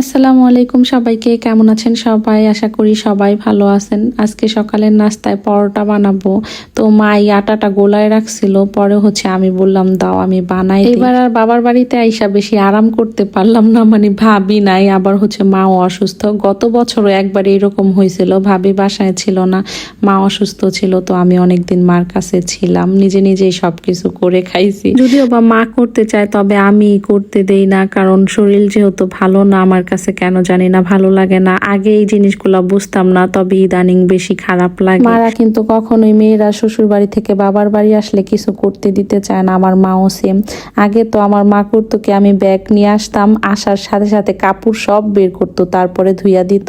আসসালামু আলাইকুম সবাইকে, কেমন আছেন সবাই? আশা করি সবাই ভালো আছেন। আজকে সকালের নাস্তায় পরোটা বানাবো, তো মা এই আটাটা গোলায় রাখছিল, পরে আমি বললাম দাও আমি বানাই দিই। এবার আর বাবার বাড়িতে আইসা বেশি আরাম করতে পারলাম না, ভাবি নাই, আবার মাও অসুস্থ। গত বছরও একবার এরকম হয়েছিল, ভাবি বাসায় ছিল না, মা অসুস্থ ছিল, তো আমি অনেকদিন মার কাছে ছিলাম, নিজে নিজেই সবকিছু করে খাইছি। যদিও বা মা করতে চায়, তবে আমি করতে দেই না, কারণ শরীর যেহেতু ভালো না, আমার কাছে কেন জানি না ভালো লাগে না। আগে এই জিনিসগুলো বুঝতাম না, তবে ইদানিং বেশি খারাপ লাগে। মারা কিন্তু কখনোই মেয়েরা শ্বশুর বাড়ি থেকে বাবার বাড়ি আসলে কিছু করতে দিতে চায় না, আমার মাও সেম। আগে তো আমার মা করতো কি, আমি ব্যাগ নিয়ে আসতাম, আসার সাথে সাথে কাপড় সব বের করতো, তারপরে ধুইয়া দিত।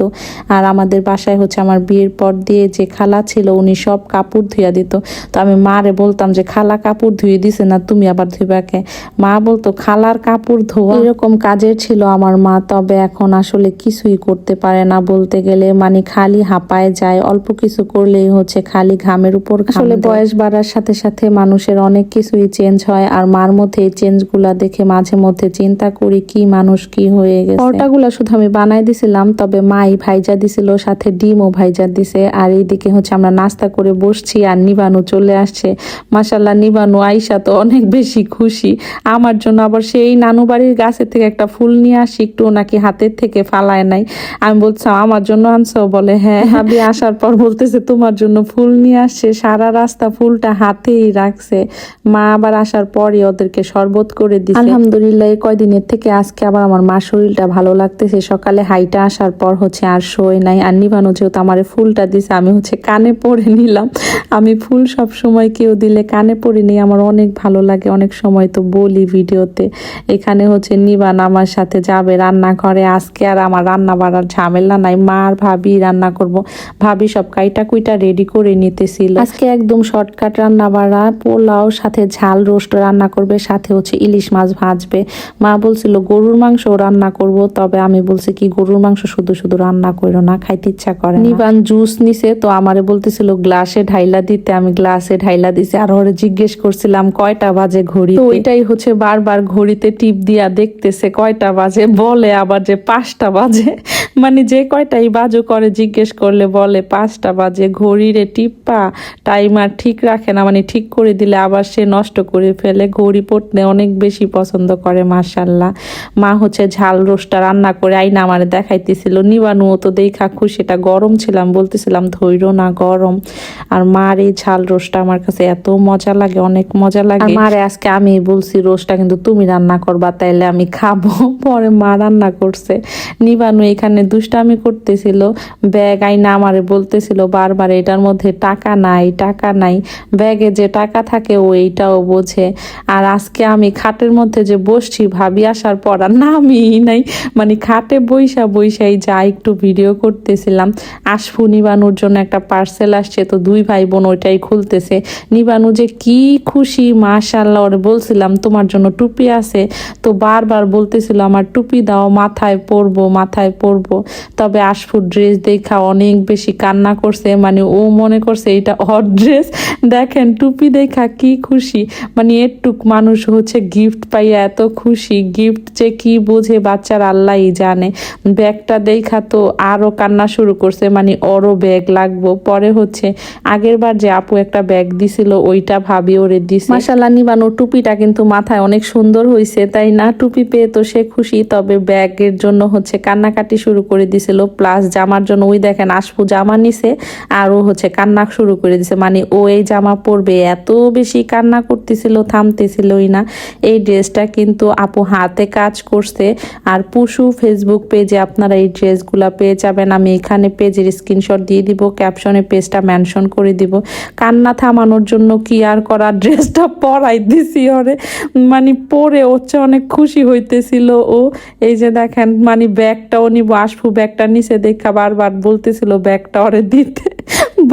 আর আমাদের বাসায় আমার বিয়ের পর দিয়ে যে খালা ছিল, উনি সব কাপড় ধুইয়া দিত। তো আমি মারে বলতাম যে খালা কাপড় ধুয়ে দিছে না, তুমি আবার ধুইবা কে? মা বলতো খালার কাপড় ধোয়া। এরকম কাজের ছিল আমার মা। তবে এখন আসলে কিছুই করতে পারে না বলতে গেলে, খালি হাঁপায় যায়, অল্প কিছু করলেই খালি ঘামের উপর ঘাম। আসলে বয়স বাড়ার সাথে সাথে মানুষের অনেক কিছুই চেঞ্জ হয়, আর মার মধ্যে এই চেঞ্জ গুলা দেখে মাঝে মধ্যে চিন্তা করি কি মানুষ কি হয়ে গেছে। পরোটাগুলা শুধু আমি বানাই দিছিলাম, তবে মাই ভাইজা দিছিল, সাথে ডিমও ভাইজা দিছে। আর এইদিকে আমরা নাস্তা করে বসছি, আর নিবানু চলে আসছে। মাশাল্লাহ, নিবানু আইসা তো অনেক বেশি খুশি আমার জন্য। আবার সেই নানু বাড়ির গাছের থেকে একটা ফুল নিয়ে আসি, একটু নাকি হাতের থেকে ফালায় নাই। আমি বলছিলাম আমার জন্য আনছো? বলে হ্যাঁ। ভাবি আসার পর বলতেছে তোমার জন্য ফুল নিয়ে আসছে, সারা রাস্তা ফুলটা হাতেই রাখছে। মা আবার আসার পরই ওদেরকে শরবত করে দিছে। আলহামদুলিল্লাহ, এই কয়দিনের থেকে আজকে আবার আমার মার শরীরটা ভালো লাগতেছে। সকালে হাইটা আসার পর আর শোয় নাই। আর নিবানো যেহেতু আমারে ফুলটা দিছে, আমি কানে পরে নিলাম। আমি ফুল সব সময় কেউ দিলে কানে পরে নিই, আমার অনেক ভালো লাগে। অনেক সময় তো বলি ভিডিওতে। এখানে নিবান আমার সাথে যাবে রান্নাঘরে। আজকে আর আমার রান্না বাড়ার ঝামেলা নাই, মা আর ভাবি রান্না করব। ভাবি সব কাইটা কুইটা রেডি করে নিতেছিল। আজকে একদম শর্টকাট রান্না বাড়া, পোলাও সাথে ঝাল রোস্ট রান্না করবে, সাথে ইলিশ মাছ ভাজবে। মা বলছিল গরুর মাংস রান্না করব, তবে আমি বলছি কি গরুর মাংস শুধু শুধু রান্না করো না, খাইতে ইচ্ছা করে। নিবান জুস নিছে, তো আমারে বলতেছিল গ্লাসে ঢাইলা দিতে, আমি গ্লাসে ঢাইলা দিছি। আর ওরে জিজ্ঞেস করছিলাম কয়টা বাজে ঘড়ি, তো ওইটাই বারবার ঘড়িতে টিপ দিয়া দেখতেছে কয়টা বাজে, বলে আবার যে 5টা বাজে। যে কয়টাই বাজু করে জিজ্ঞেস করলে বলে 5টা বাজে। ঘড়িরে টিপ্পা টাইমার ঠিক রাখে না, ঠিক করে দিলে আবার সে নষ্ট করে ফেলে। ঘড়ি পড়তে অনেক বেশি পছন্দ করে। মাশাল্লাহ, মা ঝাল রোস্টটা রান্না করে আইনা আমারে দেখাইতেছিল। নিবানুও তো দেখা খুশি, এটা গরম ছিলাম, বলতেছিলাম ধৈর্য না গরম। আর মার এই ঝাল রোস্টটা আমার কাছে এত মজা লাগে, অনেক মজা লাগে। মারে আজকে আমি বলছি রোস্টটা কিন্তু তুমি রান্না করবা, তাইলে আমি খাবো। পরে মা রান্না করছে। নিবানু এখানে দুষ্টামি করতেছিল, ব্যাগ আইনা আমারে বলতেছিল বারবার এটার মধ্যে টাকা নাই, টাকা নাই। ব্যাগে যে টাকা থাকে ও এইটাও বোঝে। আর আজকে আমি খাটের মধ্যে যে বসছি, ভাবি আসার পর আর নামিই নাই, খাটে বইসাই যা একটু ভিডিও করতেছিলাম। আশফু নিবানুর জন্য একটা পার্সেল আসছে, তো 2 ভাই বোন ওইটাই খুলতেছে। নিবানু যে কি খুশি, মাশাআল্লাহ। ওরে বলছিলাম তোমার জন্য টুপি আছে, তো বারবার বলতেছিল আমার টুপি দাও, মাথায় পরবো মাথায় পরবো। তবে আশফুর ড্রেস দেখা অনেক বেশি কান্না করছে, ও মনে করছে এটা ওর ড্রেস। দেখেন টুপি দেখা কি খুশি, এরটুক মানুষ গিফট পাইয়া এত খুশি। গিফট যে কি বোঝে বাচ্চার আল্লাহই জানে। ব্যাগটা দেখা তো আরো কান্না শুরু করছে, ওরও ব্যাগ লাগবো। পরে আগের বার যে আপু একটা ব্যাগ দিছিল, ওইটা ভাবি ওরে দিছে। মাশাআল্লাহ, নিবানো টুপিটা কিন্তু মাথায় অনেক সুন্দর হয়েছে, তাই না? টুপি পেয়ে তো সে খুশি, তবে ব্যাগের জন্য কান্নাকাটি শুরু করে দিছিল। প্লাস জামার জন্য ওই দেখেন আশফু জামা নিছে, আর ও কান্না শুরু করে দিছে। ও এই জামা পরবে, এত বেশি কান্না করতেছিল, থামতেছিলই না। এই ড্রেসটা কিন্তু আপু হাতে কাজ করছে। আর পুশু ফেসবুক পেজে আপনারা এই ড্রেসগুলা পেয়ে যাবেন। আমি এখানে পেজের স্ক্রিনশট দিয়ে দিব, ক্যাপশনে পেজটা মেনশন করে দিব। কান্না থামানোর জন্য কি আর করা, ড্রেসটা পরাই দিছি ওরে। পরে অনেক খুশি হইতেছিল ও। এই যে দেখেন ব্যাগটাও নিব, আশফু ব্যাগটা নিচে দেখা বারবার বলতেছিল ব্যাগটা ওরে দিতে।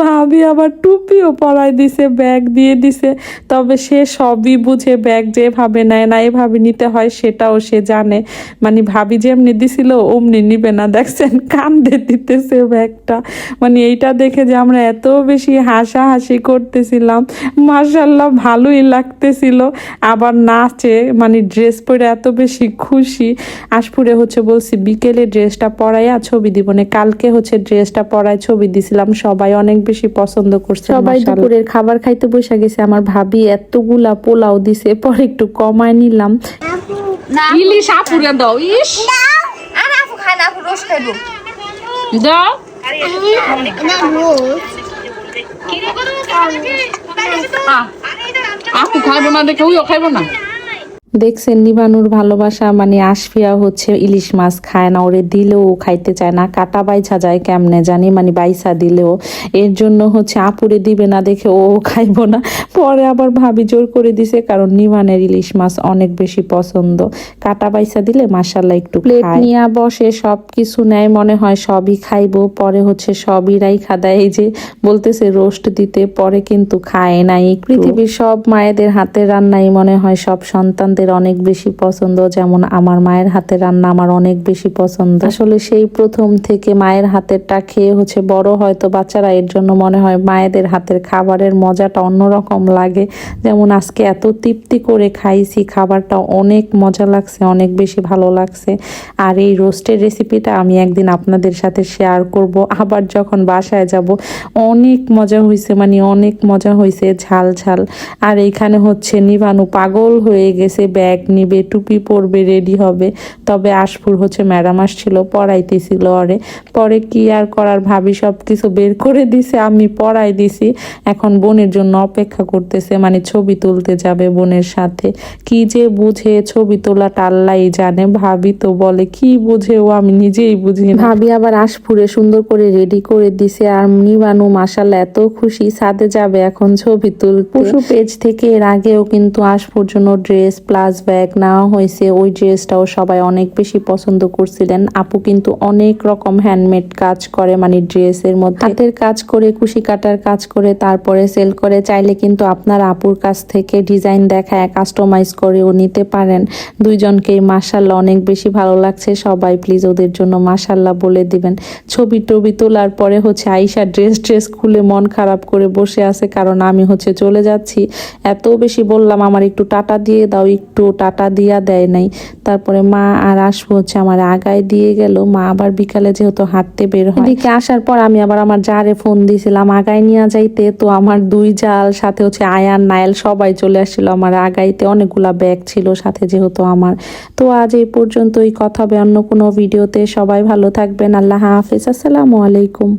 ভাবি আবার টুপিও পরাই দিছে, ব্যাগ দিয়ে দিছে। তবে সে সবই বুঝে, ব্যাগ যেভাবে নেয় না এভাবে নিতে হয় সেটাও সে জানে। মানে ভাবি যেমনি দিছিল অমনি নিবে না, দেখছেন কান্দে দিতেছে ব্যাগটা। মানে এইটা দেখে যে আমরা এত বেশি হাসাহাসি করতেছিলাম, মাশাআল্লাহ ভালোই লাগতেছিল। আবার নাচে, মানে ড্রেস পরে এত বেশি খুশি। আশপুরে হচ্ছে বলছি বিকেলে ড্রেসটা পরাইয়া ছবি দিব, না কালকে হচ্ছে ড্রেসটা পরায় ছবি দিছিলাম, সবাই অনেক বেশি পছন্দ করছে। সবাই দুপুরের খাবার খাইতে বসে গেছে। আমার ভাবি এতগুলা পোলাও দিছে, পরে একটু কমায় নিলাম। ইলিশ আপুরে দাও, ইস আর আপু খায় না, আপু রোজ খাইবো। দাও। আপু খাইবো না দেখে ওইও খাইবো না। দেখছেন নিবানুর ভালোবাসা, মানে আশফিয়া হচ্ছে ইলিশ মাছ খায় না, ওরে দিলেও খাইতে চায় না, কাটা বাইছা যায় কেমনে জানি, মানে বাইসা দিলেও। এর জন্য হচ্ছে আপুরে দিবে না দেখে ও খাইবো না। পরে আবার ভাবি জোর করে দিছে, কারণ নিবানের ইলিশ মাছ অনেক বেশি পছন্দ। কাটা বাইসা দিলে মাশাআল্লাহ একটু প্লেট নিয়ে বসে সব কিছু নেয়, মনে হয় সবই খাইবো, পরে হচ্ছে সবই রাইখা দেয়। এই যে বলতেছে রোস্ট দিতে, পরে কিন্তু খায় নাই। পৃথিবীর সব মায়েদের হাতের রান্নাই মনে হয় সব সন্তানদের অনেক বেশি পছন্দ, যেমন আমার মায়ের হাতের রান্না আমার অনেক বেশি পছন্দ। আসলে সেই প্রথম থেকে মায়ের হাতেরটা খেয়ে হচ্ছে বড় হয়তো বাচ্চারা, এর জন্য মনে হয় মায়েদের হাতের খাবারের মজাটা অন্যরকম লাগে। যেমন আজকে এত তৃপ্তি করে খাইছি, খাবারটা অনেক মজা লাগছে, অনেক বেশি ভালো লাগছে। আর এই রোস্টের রেসিপিটা আমি একদিন আপনাদের সাথে শেয়ার করব, আবার যখন বাসায় যাব। অনেক মজা হয়েছে, মানে অনেক মজা হয়েছে, ঝাল ঝাল। আর এইখানে হচ্ছে নিবানু পাগল হয়ে গেছে, ব্যাগ নিবে, টুপি পরবে, রেডি হবে। তবে আশপুর হচ্ছে ম্যাডাম আসছিল, পড়াইতেছিল ওরে। পরে কি আর করার, ভাবি সব কিছু বের করে দিছে, আমি পড়াই দিছি। এখন বোনের জন্য অপেক্ষা করতেছে, মানে ছবি তুলতে যাবে বোনের সাথে। কি যে বুঝে ছবি তোলাটা আল্লাহই জানে, ভাবি তো বলে কি বুঝে ও, আমি নিজেই বুঝি না। ভাবি আবার আশপুরে সুন্দর করে রেডি করে দিছে, আর নিবানু মাশাআল্লাহ এত খুশি, ছাদে যাবে এখন ছবি তুলতে। পশু পেজ থেকে এর আগেও কিন্তু আশপুর জন্য ড্রেস প্লাস ব্যাগ নেওয়া হয়েছে, ওই ড্রেসটাও সবাই অনেক বেশি পছন্দ করছিলেন। আপু কিন্তু অনেক রকম হ্যান্ডমেড কাজ করে, মানে ড্রেসের মধ্যে হাতের কাজ করে, কুশি কাটার কাজ করে, তারপরে সেল করে। চাইলে কিন্তু আপনার আপুর কাছ থেকে ডিজাইন দেখায় কাস্টমাইজ করেও নিতে পারেন। দুইজনকেই মাশাআল্লাহ অনেক বেশি ভালো লাগছে। সবাই প্লিজ ওদের জন্য মাশাআল্লাহ বলে দিবেন। ছবি টবি তোলার পরে হচ্ছে আয়শা ড্রেস খুলে মন খারাপ করে বসে আছে, কারণ আমি হচ্ছে চলে যাচ্ছি। এত বেশি বললাম আমার একটু টাটা দিয়ে দাও, একটু টাটা দিয়া দেয় নাই। তারপরে মা আর আসবো হচ্ছে আমার আগায় দিয়ে গেল। মা আবার বিকালে যেহেতু হাঁটতে বের হয়, এদিকে আসার পর আমি আবার আমার জারে ফোন দিয়েছিলাম আগায় নিয়ে যাইতে। তো আমার দুই জাল সাথে হচ্ছে আয়ান নাইল সবাই চলে আসছিল আমার আগাইতে, অনেকগুলা ব্যাগ ছিল সাথে যেহেতু আমার। তো আজ এই পর্যন্তই, কথা হবে অন্য কোনো ভিডিওতে। সবাই ভালো থাকবেন, আল্লাহ হাফেজ, আসসালামু আলাইকুম।